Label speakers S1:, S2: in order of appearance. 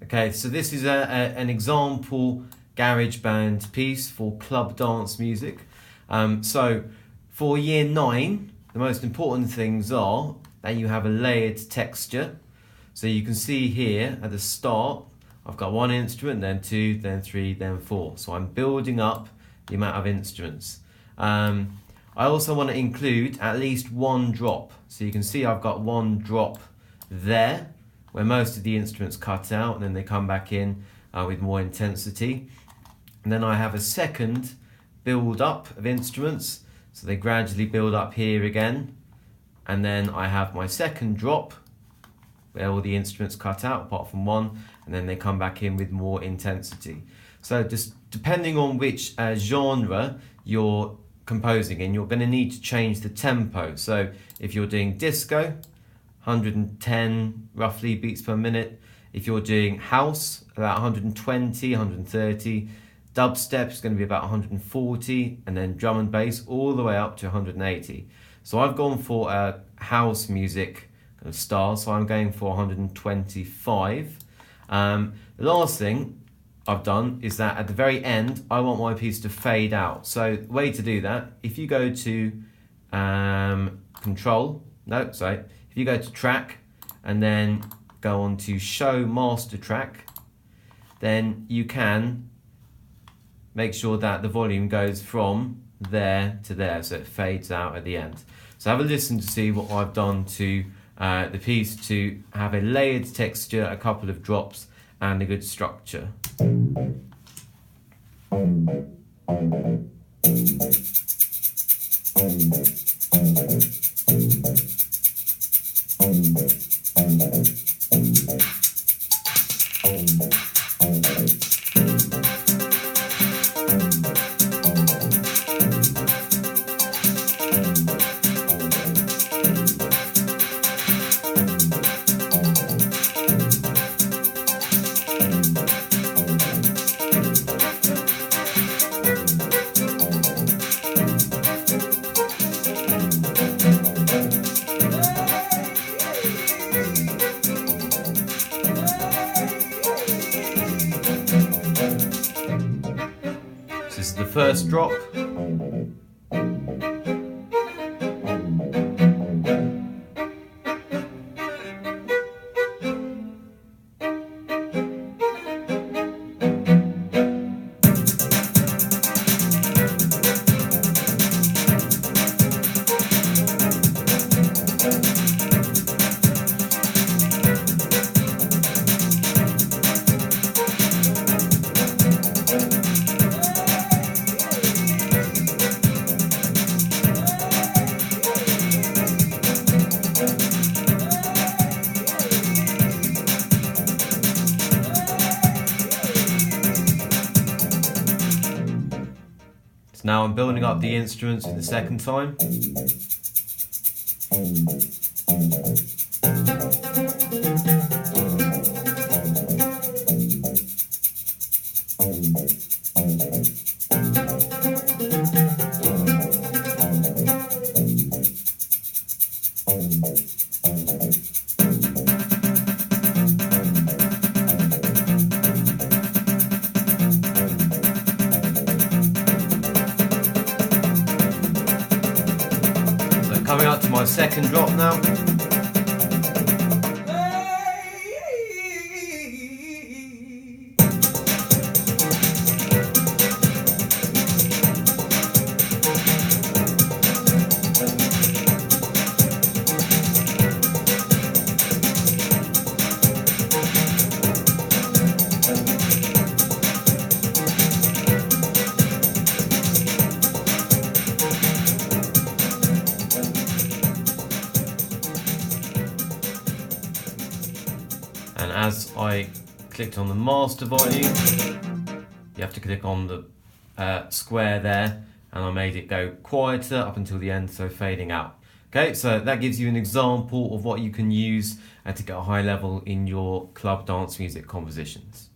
S1: Okay, so this is an example GarageBand piece for club dance music. So for year 9, the most important things are that you have a layered texture. So you can see here at the start, I've got 1 instrument, then 2, then 3, then 4. So I'm building up the amount of instruments. I also want to include at least 1 drop. So you can see I've got 1 drop there, where most of the instruments cut out and then they come back in with more intensity. And then I have a second build up of instruments, so they gradually build up here again. And then I have my second drop, where all the instruments cut out apart from 1, and then they come back in with more intensity. So just depending on which genre you're composing in, you're going to need to change the tempo. So if you're doing disco, 110 roughly beats per minute. If you're doing house, about 120, 130. Dubstep is going to be about 140, and then drum and bass all the way up to 180. So I've gone for a house music kind of style, so I'm going for 125. The last thing I've done is that at the very end, I want my piece to fade out. So the way to do that, if you go to if you go to track and then go on to show master track, then you can make sure that the volume goes from there to there, so it fades out at the end. So have a listen to see what I've done to the piece to have a layered texture, a couple of drops, and a good structure. This is the first drop. Now I'm building up the instruments for the second time. Coming up to my second drop now. And as I clicked on the master volume, you have to click on the square there, and I made it go quieter up until the end, so fading out. Okay, so that gives you an example of what you can use to get a high level in your club dance music compositions.